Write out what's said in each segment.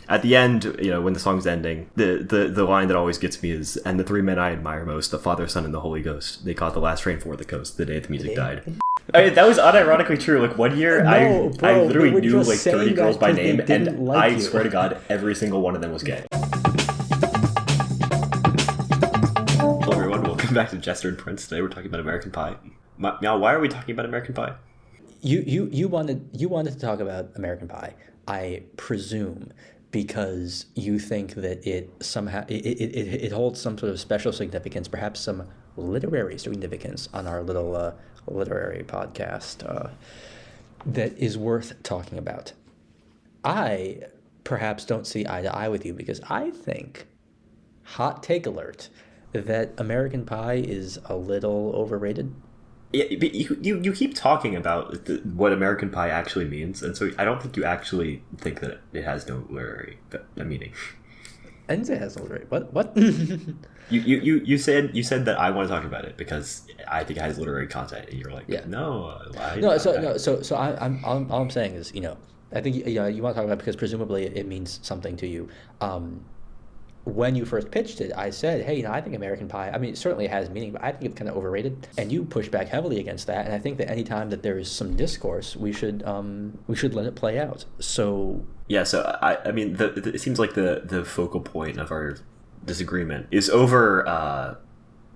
at the end, when the song's ending, the line that always gets me is, "And the three men I admire most, the Father, Son, and the Holy Ghost, they caught the last train for the coast the day the music died." That was unironically true. Like, one year, I literally knew like 30 girls by name, and I swear to God, every single one of them was gay. Hello everyone, welcome back to Jester and Prince. Today we're talking about American Pie. Now, why are we talking about American Pie? You wanted to talk about American Pie, I presume, because you think that it somehow it holds some sort of special significance, perhaps some literary significance on our little literary podcast that is worth talking about. I perhaps don't see eye to eye with you because I think, hot take alert, that American Pie is a little overrated. Yeah, but you keep talking about what American Pie actually means, and so I don't think you actually think that it has no literary meaning. I didn't say it has no literary. What? You said that I want to talk about it because I think it has literary content, and you're like, yeah. No. So I'm all I'm saying is, I think you want to talk about it because presumably it means something to you. When you first pitched it, I said, hey, I think American Pie, it certainly has meaning, but I think it's kind of overrated. And you pushed back heavily against that. And I think that any time that there is some discourse, we should let it play out. So yeah, so it seems like the focal point of our disagreement is over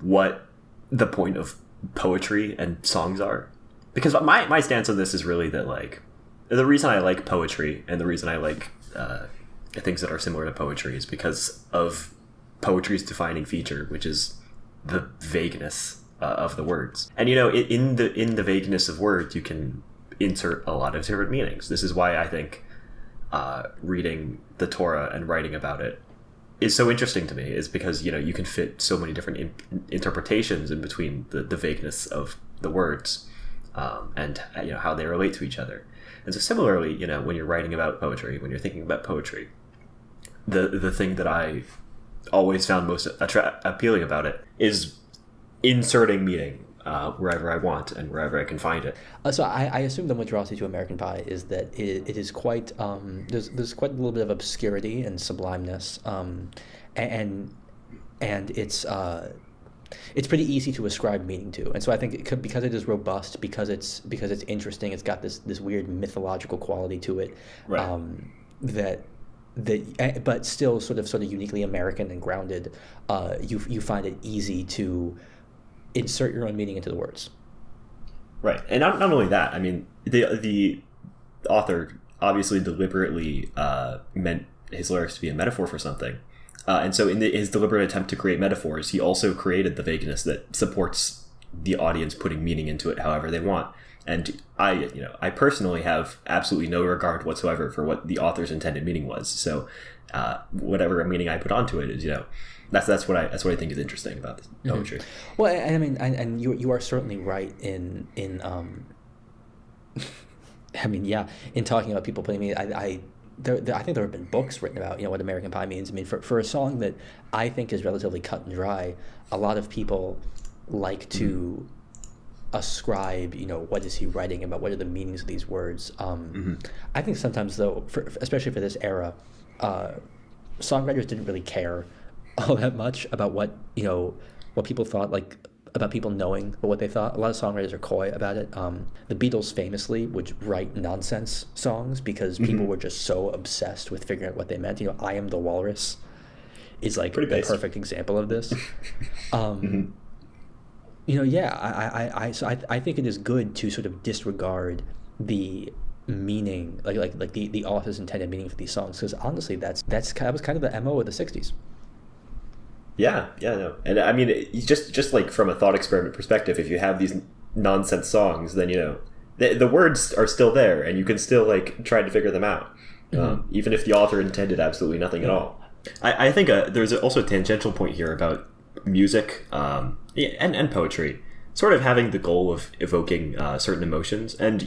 what the point of poetry and songs are. Because my stance on this is really that, like, the reason I like poetry and the reason I like things that are similar to poetry is because of poetry's defining feature, which is the vagueness of the words. And in the vagueness of words, you can insert a lot of different meanings. This is why I think reading the Torah and writing about it is so interesting to me, is because you can fit so many different interpretations in between the vagueness of the words and how they relate to each other. And so similarly, when you're writing about poetry, when you're thinking about poetry, the thing that I always found most appealing about it is inserting meaning wherever I want and wherever I can find it. So I assume the what draws you to American Pie is that it is quite there's quite a little bit of obscurity and sublimeness, and it's pretty easy to ascribe meaning to. And so I think because it is robust, because it's interesting, it's got this weird mythological quality to it, right. But still sort of uniquely American and grounded. You find it easy to insert your own meaning into the words. Right, and not only that. The author obviously deliberately meant his lyrics to be a metaphor for something. And so in his deliberate attempt to create metaphors, he also created the vagueness that supports the audience putting meaning into it however they want. And I personally have absolutely no regard whatsoever for what the author's intended meaning was. So whatever meaning I put onto it is, that's what I think is interesting about this poetry. Mm-hmm. Well, and you are certainly right in in talking about people putting meaning. I think there have been books written about what American Pie means. For a song that I think is relatively cut and dry, a lot of people like to ascribe what is he writing about, what are the meanings of these words. I think sometimes, though, especially for this era, songwriters didn't really care all that much about what people thought, like about people knowing what they thought. A lot of songwriters are coy about it. The Beatles famously would write nonsense songs because people were just so obsessed with figuring out what they meant. I Am the Walrus is like the perfect example of this. I think it is good to sort of disregard the meaning, like the author's intended meaning for these songs, because honestly, that was kind of the MO of the '60s. Yeah, no, and just like from a thought experiment perspective, if you have these nonsense songs, then the words are still there, and you can still like try to figure them out, even if the author intended absolutely nothing at all. I think there's also a tangential point here about music and poetry sort of having the goal of evoking certain emotions, and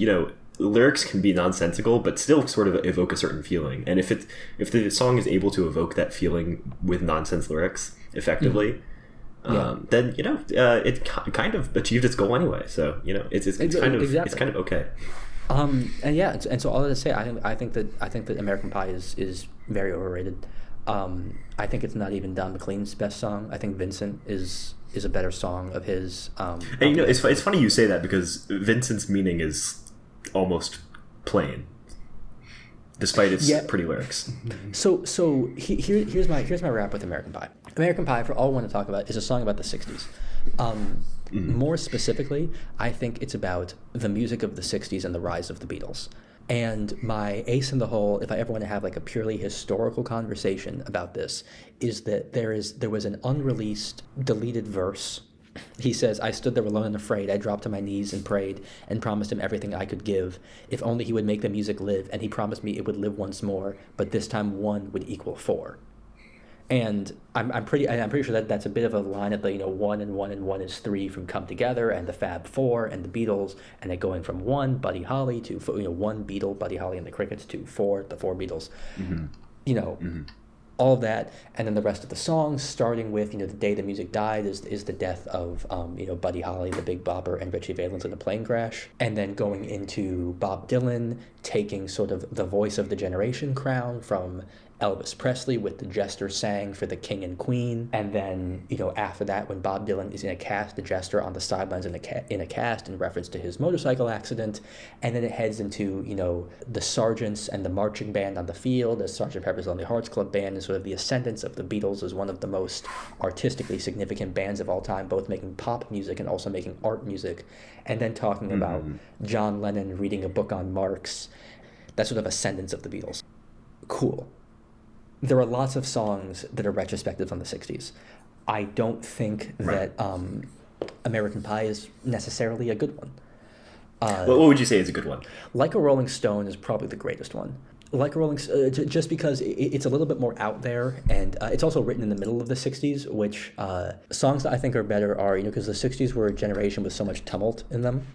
lyrics can be nonsensical but still sort of evoke a certain feeling. And if the song is able to evoke that feeling with nonsense lyrics effectively, then it kind of achieved its goal anyway. So it's kind of okay. And so all that to say, I think that American Pie is very overrated. I think it's not even Don McLean's best song. I think Vincent is a better song of his. And you know, it's funny you say that because Vincent's meaning is almost plain, despite its pretty lyrics. Here's my wrap with American Pie. American Pie, for all I want to talk about, is a song about the '60s. More specifically, I think it's about the music of the '60s and the rise of the Beatles. And my ace in the hole, if I ever want to have like a purely historical conversation about this, is that there was an unreleased, deleted verse. He says, "I stood there alone and afraid. I dropped to my knees and prayed and promised him everything I could give. If only he would make the music live, and he promised me it would live once more, but this time one would equal four." And I'm pretty sure that that's a bit of a line at the, you know, one and one is three from Come Together and the Fab Four and the Beatles, and then going from one Buddy Holly to, you know, one Beatle, Buddy Holly and the Crickets, to four, the four Beatles. You know, all of that, and then the rest of the songs, starting with, you know, the day the music died is the death of you know, Buddy Holly, the Big Bopper, and Richie Valens in a plane crash, and then going into Bob Dylan taking sort of the voice of the generation crown from Elvis Presley with the Jester sang for the King and Queen, and then, you know, after that, when Bob Dylan is in a cast, the Jester on the sidelines in a cast in reference to his motorcycle accident, and then it heads into, you know, the sergeants and the marching band on the field, the Sgt. Pepper's Lonely Hearts Club Band, and sort of the ascendance of the Beatles as one of the most artistically significant bands of all time, both making pop music and also making art music, and then talking about John Lennon reading a book on Marx, that sort of ascendance of the Beatles. Cool. There are lots of songs that are retrospectives on the '60s. I don't think that American Pie is necessarily a good one. What would you say is a good one? Like a Rolling Stone is probably the greatest one. Like a Rolling just because it's a little bit more out there, and it's also written in the middle of the '60s, which songs that I think are better are, you know, because the '60s were a generation with so much tumult in them.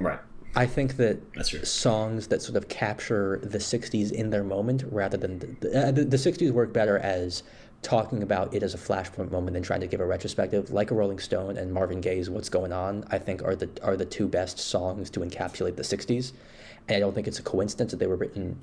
Right. I think that That's true. songs that sort of capture the '60s in their moment, rather than the '60s, work better as talking about it as a flashpoint moment than trying to give a retrospective. Like a Rolling Stone and Marvin Gaye's "What's Going On," I think are the two best songs to encapsulate the '60s, and I don't think it's a coincidence that they were written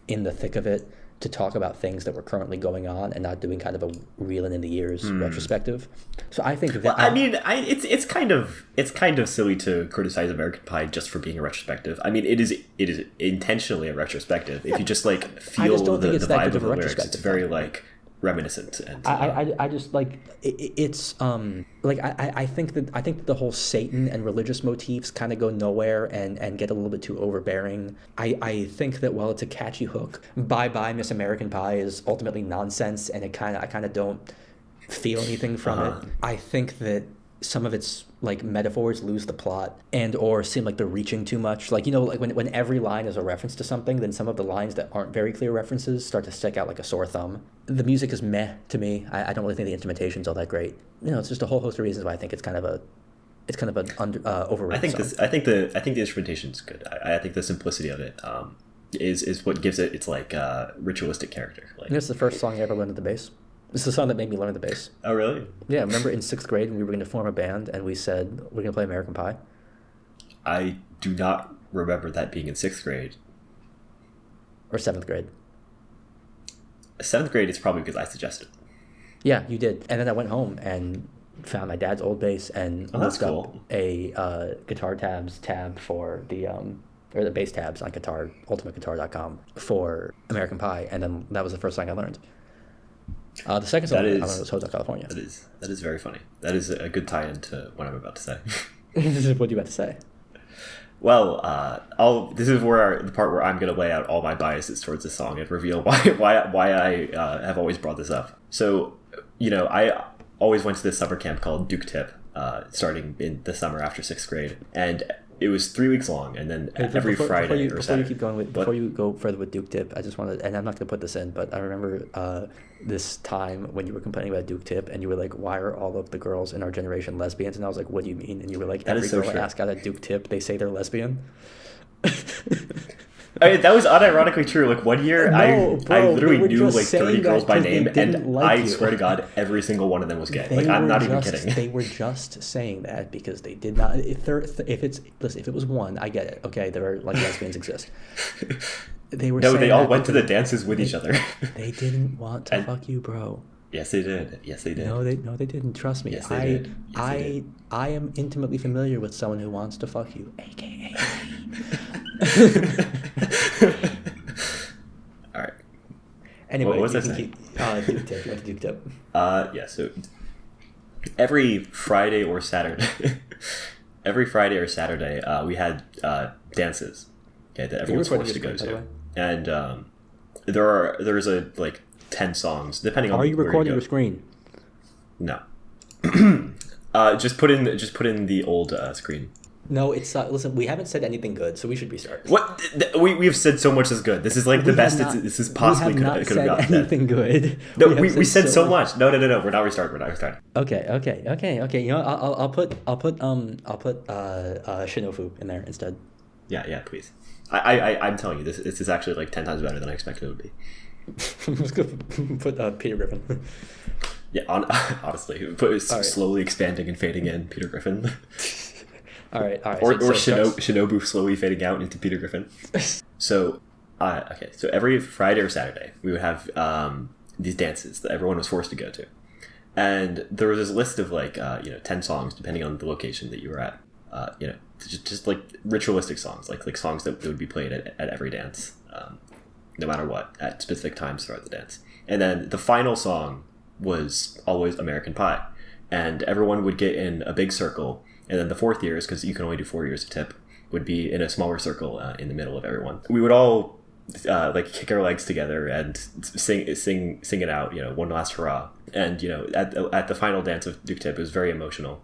in the thick of it to talk about things that were currently going on and not doing kind of a reeling in the years retrospective. So I think that Well, I mean, it's kind of silly to criticize American Pie just for being a retrospective. I mean, it is intentionally a retrospective. If you just like feel don't the think it's that vibe good of of a the lyrics, it's retrospective, very though. like reminiscent. And I just like it's like I think that the whole Satan and religious motifs kind of go nowhere and get a little bit too overbearing. I think that while it's a catchy hook, Bye Bye Miss American Pie is ultimately nonsense, and I kind of don't feel anything from it. I think that some of its like metaphors lose the plot and or seem like they're reaching too much. Like, you know, like when every line is a reference to something, then some of the lines that aren't very clear references start to stick out like a sore thumb. The music is meh to me. I don't really think the instrumentation's all that great. You know, it's just a whole host of reasons why I think it's kind of an overrated song. I think the instrumentation's good. I think the simplicity of it is what gives it its like ritualistic character. Like, It's the first song I ever learned at the bass. It's the song that made me learn the bass. oh really? Yeah, remember in 6th grade when we were going to form a band and we said we're going to play American Pie? I do not remember that being in 6th grade. Or 7th grade? 7th grade is probably because I suggested. Yeah, you did. And then I went home and found my dad's old bass and that's looked cool. up a guitar tabs tab for the or the bass tabs on ultimateguitar.com for American Pie, and then that was the first song I learned. The second song I learned was Hotel California. That is very funny. That is a good tie-in to what I'm about to say. What are you about to say? Well, this is where the part where I'm going to lay out all my biases towards this song and reveal why I have always brought this up. So, you know, I always went to this summer camp called Duke Tip, starting in the summer after 6th grade, and it was 3 weeks long, and then every Friday or Saturday. Before you go further with Duke Tip, I just wanted, and I'm not going to put this in, but I remember this time when you were complaining about Duke Tip, and you were like, "Why are all of the girls in our generation lesbians?" And I was like, "What do you mean?" And you were like, That "Every is so girl I true. ask out at Duke Tip, they say they're lesbian." I mean, that was unironically true. Like, one year, No, I bro, literally they were knew just like 30 saying girls that by 'cause they name, didn't and like I you. swear to God, every single one of them was gay. They Like, I'm were not even just, kidding. They were just saying that because they did not. If it was one, I get it. Okay, there are like lesbians exist. They were No, saying they all that went to the because dances with each other. they didn't want to And fuck you, bro. yes, they did. Yes, they did. No, they didn't. Trust me. Yes, they did. Yes, they did. I am intimately familiar with someone who wants to fuck you, aka All right. Anyway, What was you I can saying? keep Duke Tip. You went to Duke Tip. Yeah. So every Friday or Saturday, we had dances. Okay, that everyone's recording forced to your go screen, by to, and there's a like 10 songs depending on. Are you where recording go. your screen? No. Just put in the old screen. No, it's listen. We haven't said anything good, so we should restart. What we've said so much is good. This is like the best. This is possibly we have not could have said gotten. anything good. No, we said so much. No. We're not restarting. Okay. You know, I'll put Shinofu in there instead. Yeah, please. I'm telling you, this is actually like 10 times better than I expected it would be. I'm just gonna put Peter Griffin. Yeah, honestly, slowly expanding and fading in Peter Griffin. All right. Or Shinobu slowly fading out into Peter Griffin. So, okay. So every Friday or Saturday, we would have these dances that everyone was forced to go to, and there was this list of like 10 songs depending on the location that you were at. Just like ritualistic songs, like songs that would be played at every dance, no matter what, at specific times throughout the dance. And then the final song was always American Pie, and everyone would get in a big circle. And then the fourth years, because you can only do 4 years of tip, would be in a smaller circle in the middle of everyone. We would all like kick our legs together and sing it out, one last hurrah. And at the final dance of Duke Tip, it was very emotional.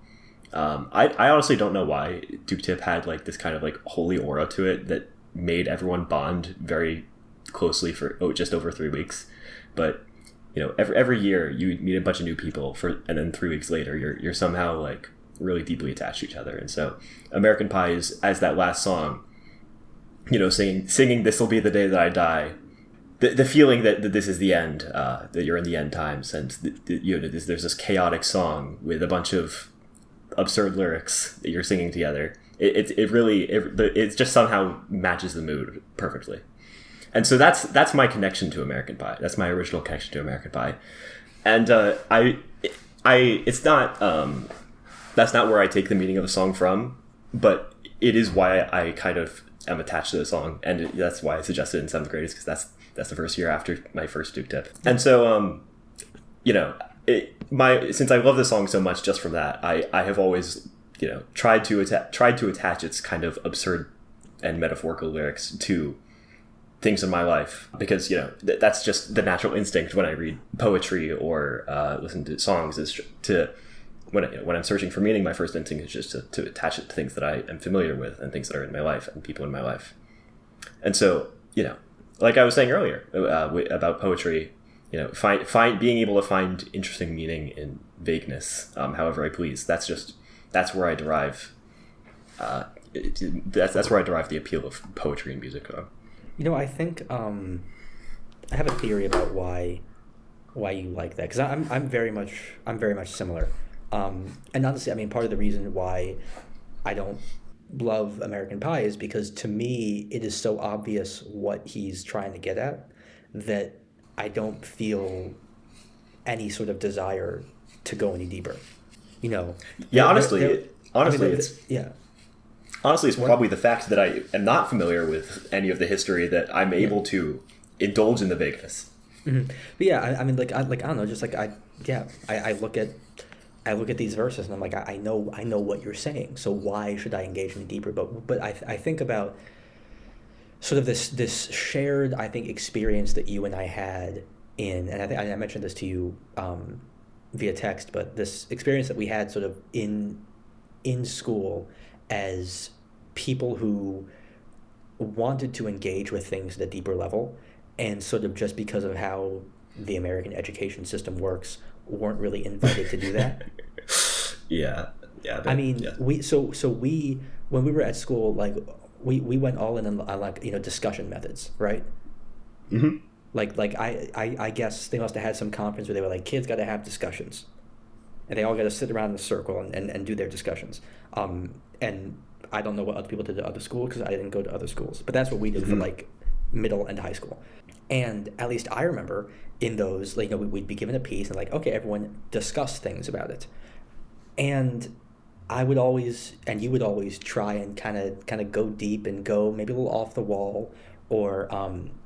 I honestly don't know why Duke Tip had like this kind of like holy aura to it that made everyone bond very closely for just over 3 weeks. But every year you meet a bunch of new people and then 3 weeks later you're somehow like really deeply attached to each other. And so American Pie is, as that last song, singing "This'll be the day that I die," the feeling that this is the end, that you're in the end times, and there's this chaotic song with a bunch of absurd lyrics that you're singing together. It just somehow matches the mood perfectly. And so that's my connection to American Pie. That's my original connection to American Pie. And it's not that's not where I take the meaning of the song from, but it is why I kind of am attached to the song, and that's why I suggested it in 7th grade, is because that's the first year after my first Duke Tip. And so since I love the song so much just from that, I have always tried to attach its kind of absurd and metaphorical lyrics to things in my life, because that's just the natural instinct when I read poetry or listen to songs, is to when I'm searching for meaning, my first instinct is just to attach it to things that I am familiar with and things that are in my life and people in my life. And so like I was saying earlier about poetry, being able to find interesting meaning in vagueness, however I please. That's where I derive that's where I derive the appeal of poetry and music. I think I have a theory about why you like that, because I'm very much similar. And honestly, I mean, part of the reason why I don't love American Pie is because to me it is so obvious what he's trying to get at that I don't feel any sort of desire to go any deeper. Yeah, honestly, it's probably the fact that I am not familiar with any of the history that I'm able to indulge in the vagueness. Mm-hmm. But yeah, I mean, I don't know, just like I look at these verses and I'm like, I know what you're saying, so why should I engage any deeper? But I think about sort of this shared, I think, experience that you and I had and I think I mentioned this to you via text, but this experience that we had sort of in school as people who wanted to engage with things at a deeper level, and sort of just because of how the American education system works, weren't really invited to do that. Yeah. We when we were at school, like we went all in on like, you know, discussion methods, right? Mm-hmm. Like I guess they must have had some conference where they were like, kids got to have discussions, and they all got to sit around in a circle and do their discussions. And I don't know what other people did at other schools because I didn't go to other schools, but that's what we did for like middle and high school. And at least I remember in those, like, you know, we'd be given a piece and like, okay, everyone discuss things about it. And I would always, and you would always try and kind of go deep and go maybe a little off the wall, or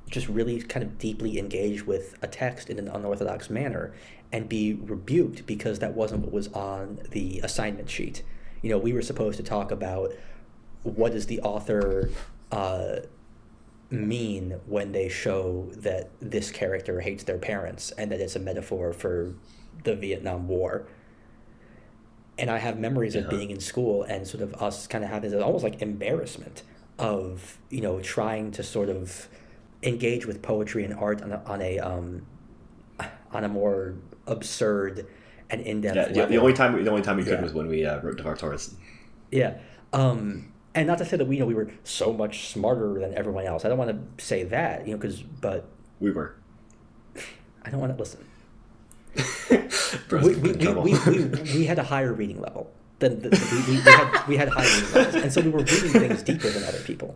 just really kind of deeply engage with a text in an unorthodox manner and be rebuked because that wasn't what was on the assignment sheet. You know, we were supposed to talk about what does the author mean when they show that this character hates their parents and that it's a metaphor for the Vietnam War. And I have memories of being in school and sort of us kind of having this almost like embarrassment of, you know, trying to sort of engage with poetry and art on a more absurd and in-depth level. The only time we could was when we wrote Devar Torres. Yeah. And not to say that we were so much smarter than everyone else. I don't want to say that, you know, but we were. I don't want to listen. Bros, we had a higher reading level than we had higher reading levels, and so we were reading things deeper than other people.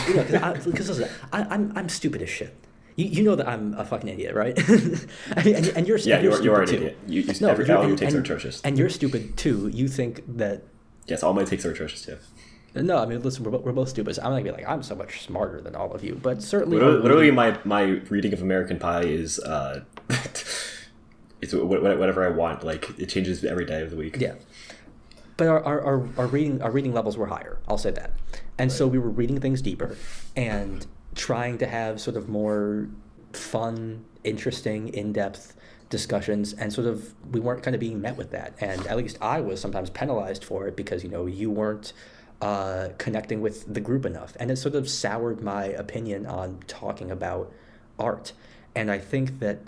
You know, because listen, I'm stupid as shit. You know that I'm a fucking idiot, right? and you're stupid you are an too. idiot. All your takes are atrocious. And you're stupid too. You think that. Yes, all my takes are atrocious too. No, I mean, listen, we're both stupid. So I'm not gonna be like, I'm so much smarter than all of you, but certainly. Literally, my reading of American Pie is it's whatever I want. Like, it changes every day of the week. Yeah, but our reading levels were higher. I'll say that, and so we were reading things deeper and trying to have sort of more fun, interesting, in-depth discussions, and sort of we weren't kind of being met with that, and at least I was sometimes penalized for it because, you know, you weren't connecting with the group enough, and it sort of soured my opinion on talking about art. And I think that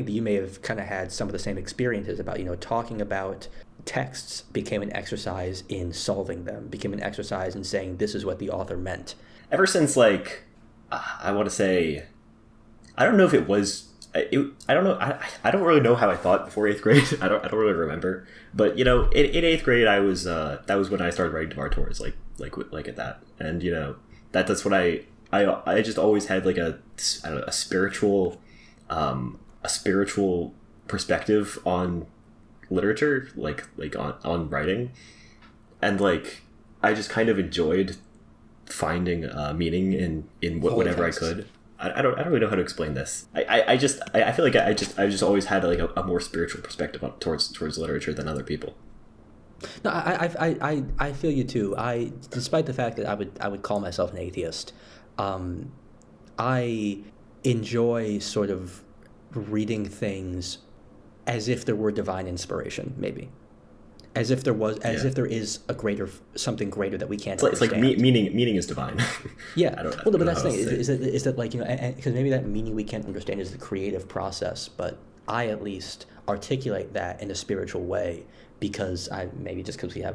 you may have kind of had some of the same experiences about, you know, talking about texts became an exercise in solving them, became an exercise in saying this is what the author meant. Ever since, like, I want to say, I don't know if it was. I don't know. I don't really know how I thought before 8th grade. I don't really remember. But, you know, in 8th grade, I was that was when I started writing Devar Torres, like at that. And, you know, that's what I just always had like a spiritual perspective on literature, like on writing, and like I just kind of enjoyed finding meaning in whatever I could. I don't really know how to explain this. I feel like I just always had like a more spiritual perspective towards literature than other people. No, I feel you too. Despite the fact that I would call myself an atheist, I enjoy sort of reading things as if there were divine inspiration, maybe. As if there is something greater that we can't understand. It's like meaning is divine. Yeah. But that's the thing, is that like, you know, because maybe that meaning we can't understand is the creative process, but I at least articulate that in a spiritual way because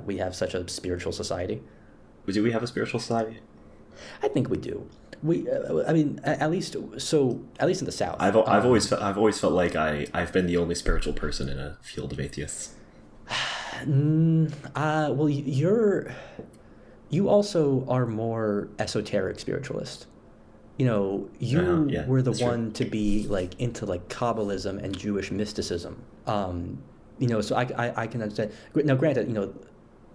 we have such a spiritual society. Do we have a spiritual society? I think we do. I mean, at least in the South. I've always felt like I've been the only spiritual person in a field of atheists. Well, you also are more esoteric spiritualist. You know, you were the one to be like into like Kabbalism and Jewish mysticism. You know, so I can understand. Now, granted, you know,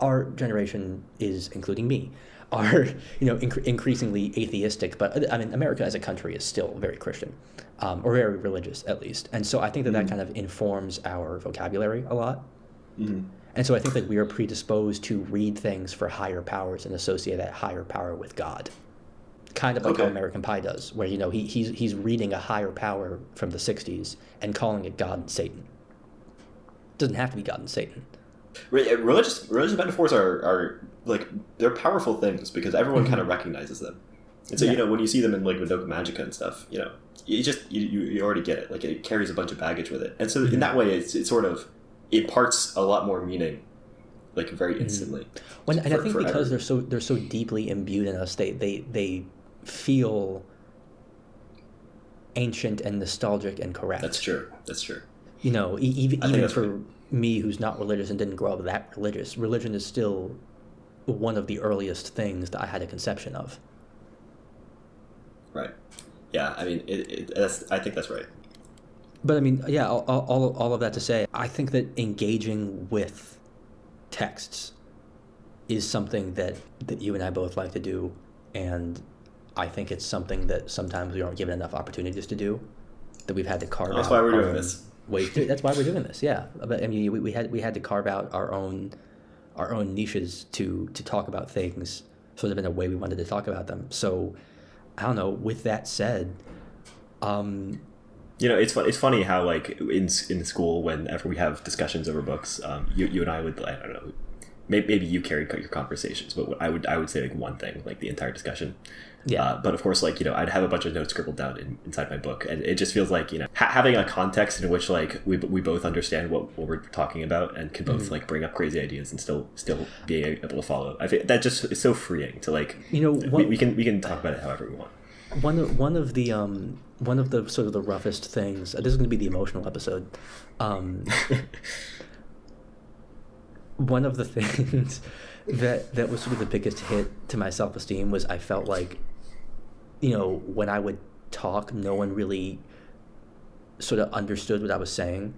our generation is, including me, are, you know, increasingly atheistic, but I mean, America as a country is still very Christian, or very religious at least, and so I think that kind of informs our vocabulary a lot. Mm-hmm. And so I think that we are predisposed to read things for higher powers and associate that higher power with God, kind of like how American Pie does, where, you know, he's reading a higher power from the '60s and calling it God and Satan. It doesn't have to be God and Satan. Religious metaphors are like, they're powerful things because everyone kind of recognizes them, and so you know, when you see them in like Madoka Magica and stuff, you know, you already get it. Like, it carries a bunch of baggage with it, and so in that way, it sort of imparts a lot more meaning like very instantly. And I think forever. because they're so deeply imbued in us, they feel ancient and nostalgic and correct. That's true. You know, even for me, who's not religious and didn't grow up that religious, religion is still one of the earliest things that I had a conception of. Right. Yeah. I mean, I think that's right. But I mean, yeah, all of that to say, I think that engaging with texts is something that you and I both like to do, and I think it's something that sometimes we aren't given enough opportunities to do, that we've had to carve out. That's why we're doing this. That's why we're doing this. Yeah, but I mean, we had to carve out our own niches to talk about things sort of in a way we wanted to talk about them. So, I don't know. With that said, you know, it's funny how like in school, whenever we have discussions over books, you and I would, I don't know, maybe you carried your conversations, but I would say like one thing like the entire discussion. Yeah. But of course, like, you know, I'd have a bunch of notes scribbled down inside my book, and it just feels like, you know, having a context in which like we both understand what we're talking about and can both like bring up crazy ideas and still being able to follow. I think that just is so freeing to like, you know, we can talk about it however we want. One of the sort of the roughest things. This is going to be the emotional episode. One of the things that was sort of the biggest hit to my self-esteem was I felt like, you know, when I would talk, no one really sort of understood what I was saying,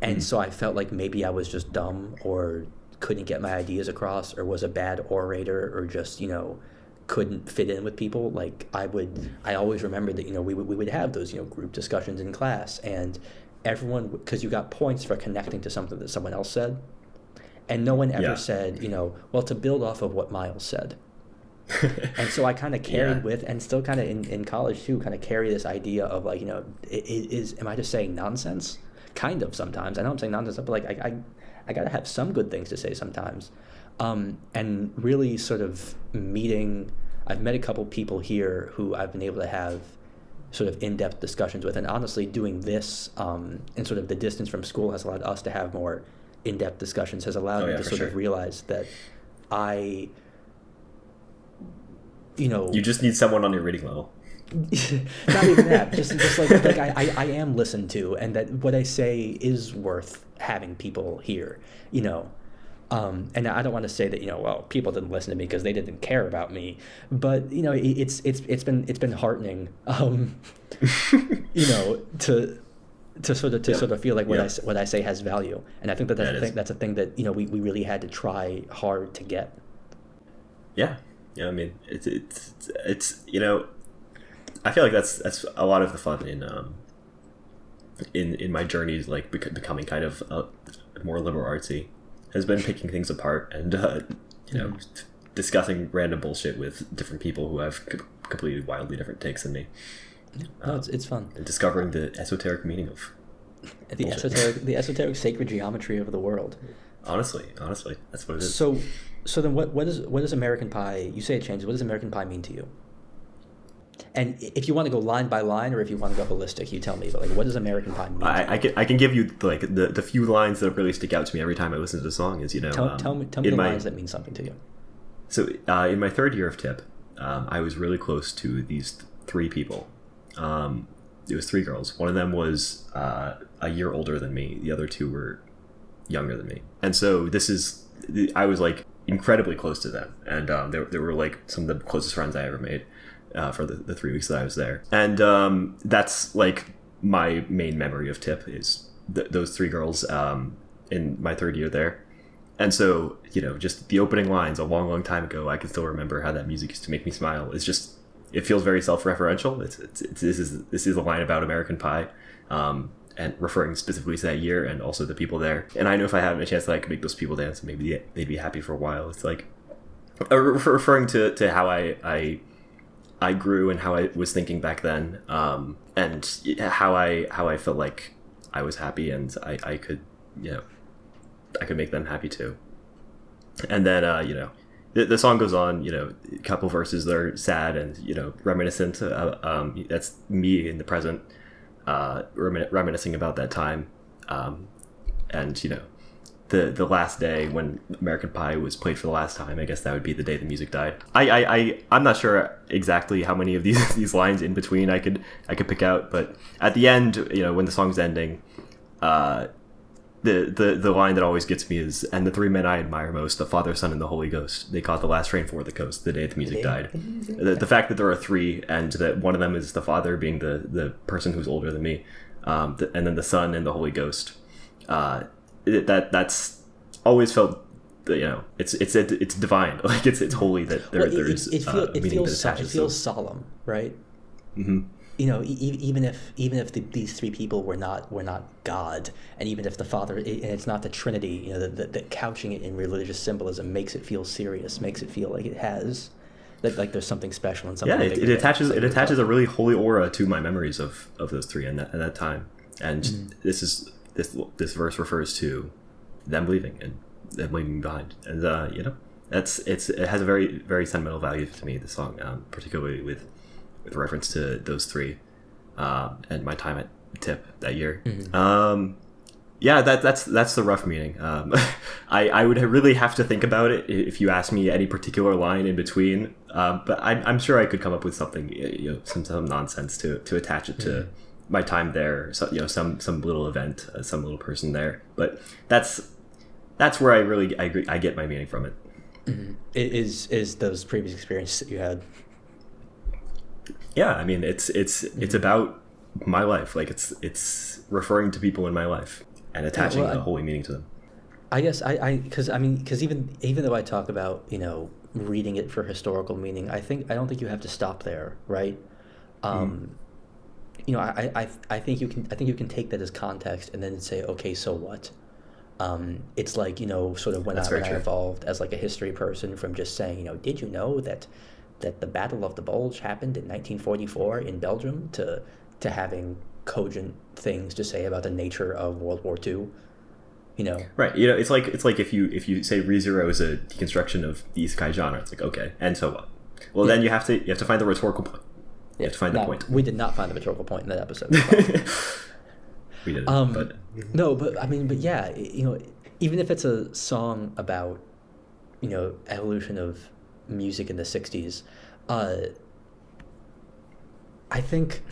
and so I felt like maybe I was just dumb or couldn't get my ideas across or was a bad orator or just, you know, couldn't fit in with people. Like I always remembered that, you know, we would have those, you know, group discussions in class, and everyone, because you got points for connecting to something that someone else said, and no one ever said, you know, well, to build off of what Miles said. And so I kind of carried with, and still kind of in college too, kind of carry this idea of like, you know, am I just saying nonsense? Kind of sometimes. I know I'm saying nonsense, but like I gotta have some good things to say sometimes. And really sort of I've met a couple people here who I've been able to have sort of in-depth discussions with, and honestly doing this and sort of the distance from school has allowed us to have more in-depth discussions, has allowed me to sort of realize that you just need someone on your reading level. Not even that, just like I am listened to, and that what I say is worth having people hear, you know. And I don't want to say that, you know, well, people didn't listen to me because they didn't care about me, but you know, it's been heartening, you know, to sort of feel like what I say has value, and I think that's a thing that, you know, we really had to try hard to get. Yeah. I mean, it's you know, I feel like that's a lot of the fun in my journeys, like becoming kind of more liberal artsy, has been picking things apart and you know, discussing random bullshit with different people who have completely wildly different takes than me. No, it's fun. And discovering the esoteric meaning of the esoteric sacred geometry of the world. Honestly, that's what it is. So then, what does American Pie? You say it changes. What does American Pie mean to you? And if you want to go line by line, or if you want to go holistic, you tell me. But like, what does American Pie mean? I can give you like the few lines that really stick out to me every time I listen to the song. Is, you know, tell me the lines that mean something to you. So in my third year of TIP, I was really close to these three people. It was three girls. One of them was a year older than me. The other two were younger than me. And so I was like incredibly close to them, and they were like some of the closest friends I ever made for the 3 weeks that I was there. And that's like my main memory of TIP is those three girls in my third year there. And so, you know, just the opening lines a long, long time ago, I can still remember how that music used to make me smile. It's just, it feels very self-referential. This is a line about American Pie, and referring specifically to that year and also the people there. And I know if I have a chance that I could make those people dance, maybe they'd be happy for a while. It's like referring to how I grew and how I was thinking back then, and how I felt like I was happy and I could, you know, I could make them happy too. And then you know, the song goes on, you know, a couple verses that are sad and, you know, reminiscent. That's me in the present, reminiscing about that time, and, you know, the last day when American Pie was played for the last time. I guess that would be the day the music died. I'm not sure exactly how many of these lines in between I could pick out, but at the end, when the song's ending, the line that always gets me is, "And the three men I admire most, the Father, Son, and the Holy Ghost, they caught the last train for the coast the day the music died." The fact that there are three, and that one of them is the Father, being the person who's older than me, and then the Son and the Holy Ghost. That's always felt, it's divine. Like it's holy that there's meaning that attaches. It feels solemn, right? Mm-hmm. Even if these three people were not God, and even if the Father, and it's not the Trinity, the couching it in religious symbolism makes it feel serious, makes it feel like it has, that like there's something special and something. Yeah, it attaches a really holy aura to my memories of those three and that time. And this verse refers to them leaving and them leaving behind, and it has a very, very sentimental value to me. The song, particularly with reference to those three, and my time at TIP that year. Mm-hmm. That's the rough meaning. I would really have to think about it if you asked me any particular line in between. But I'm sure I could come up with something, some nonsense to attach it to my time there. So, some little event, some little person there. But that's where I get my meaning from it. Mm-hmm. It is those previous experiences that you had. Yeah, I mean, it's about my life. Like it's referring to people in my life and attaching a holy meaning to them. I guess because even though I talk about reading it for historical meaning, I don't think you have to stop there, right? I think you can take that as context and then say, okay, so what? It's like sort of when I evolved as like a history person from just saying did you know that the Battle of the Bulge happened in 1944 in Belgium to having cogent things to say about the nature of World War II. Right. It's like if you say ReZero is a deconstruction of the isekai genre, it's like, okay, and so what? Well, then you have to find the rhetorical point. You have to find the point. We did not find the rhetorical point in that episode. We didn't. But no, but yeah, even if it's a song about evolution of music in the 60s, I think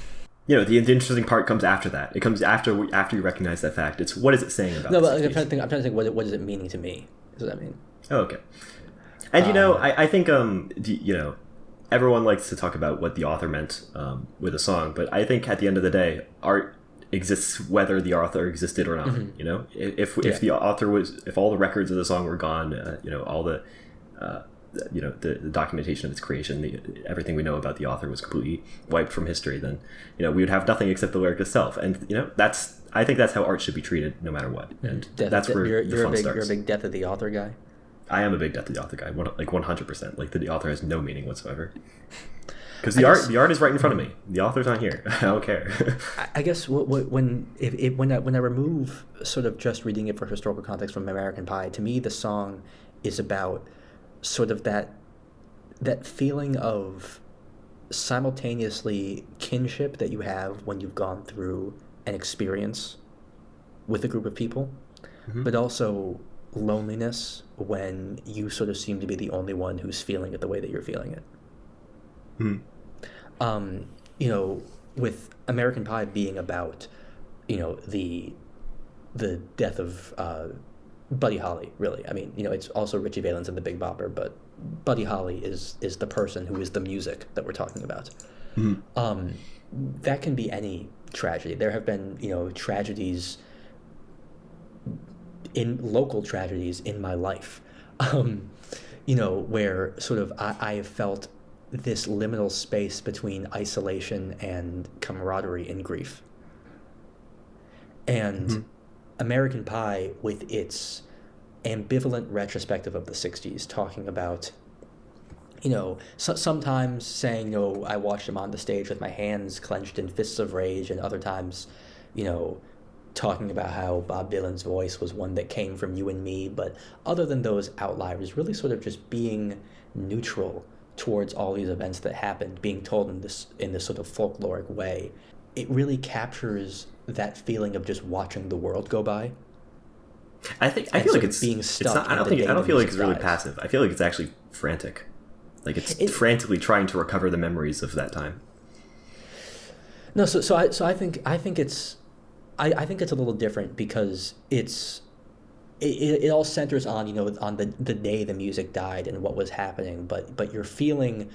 the interesting part comes after that. It comes after you recognize that fact. It's what is it saying about but I'm trying to think what is it meaning to me. Does that mean? Oh, okay. And I think everyone likes to talk about what the author meant with a song, but I think at the end of the day, art exists whether the author existed or not. Mm-hmm. If the author if all the records of the song were gone, all the the documentation of its creation, everything we know about the author was completely wiped from history, then we would have nothing except the lyric itself. And I think that's how art should be treated no matter what. And that's where the fun starts. You're a big death of the author guy? I am a big death of the author guy, like 100%. Like the author has no meaning whatsoever. Because the art is right in front of me. The author's not here. I don't care. I guess when I remove sort of just reading it for historical context from American Pie, to me the song is about sort of that feeling of simultaneously kinship that you have when you've gone through an experience with a group of people, but also loneliness when you sort of seem to be the only one who's feeling it the way that you're feeling it. With American Pie being about the death of Buddy Holly, really. I mean, it's also Richie Valens and the Big Bopper, but Buddy Holly is the person who is the music that we're talking about. That can be any tragedy. There have been tragedies, local tragedies in my life, where sort of I have felt this liminal space between isolation and camaraderie in grief. And American Pie, with its ambivalent retrospective of the 60s, talking about, sometimes saying, I watched him on the stage with my hands clenched in fists of rage, and other times, talking about how Bob Dylan's voice was one that came from you and me, but other than those outliers, really sort of just being neutral towards all these events that happened, being told in this sort of folkloric way. It really captures that feeling of just watching the world go by. I feel like it's being it's stuck. not. I don't feel like it's really passive. I feel like it's actually frantic. Like it's frantically trying to recover the memories of that time. No, I think it's a little different because it all centers on, on the day the music died and what was happening, but you're feeling,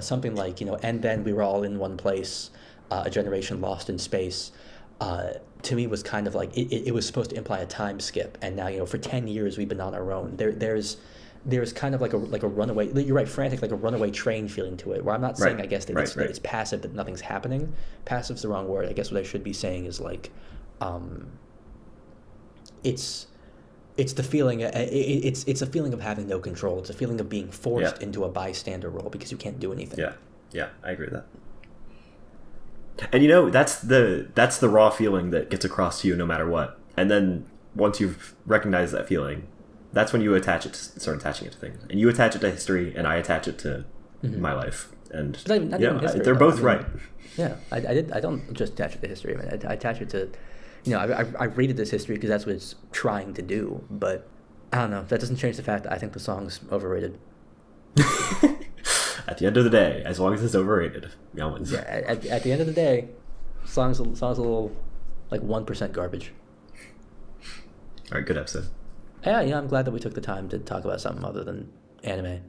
something like, and then we were all in one place, a generation lost in space. To me was kind of like it was supposed to imply a time skip, and now, for 10 years we've been on our own. There's kind of like a runaway. You're right, frantic, like a runaway train feeling to it. Where I'm not saying, I guess, that it's passive, that nothing's happening. Passive's the wrong word. I guess what I should be saying is like, it's the feeling. It's a feeling of having no control. It's a feeling of being forced into a bystander role because you can't do anything. Yeah, I agree with that. And that's the raw feeling that gets across to you no matter what. And then once you've recognized that feeling, that's when you start attaching it to things. And you attach it to history, and I attach it to my life. And not even history, they're both right. Yeah, I don't just attach it to history. I mean, I attach it to, I rated this history because that's what it's trying to do. But I don't know. That doesn't change the fact that I think the song's overrated. At the end of the day, as long as it's overrated, Jan wins. Yeah, at the end of the day, song's a little like 1% garbage. All right, good episode. Yeah, I'm glad that we took the time to talk about something other than anime.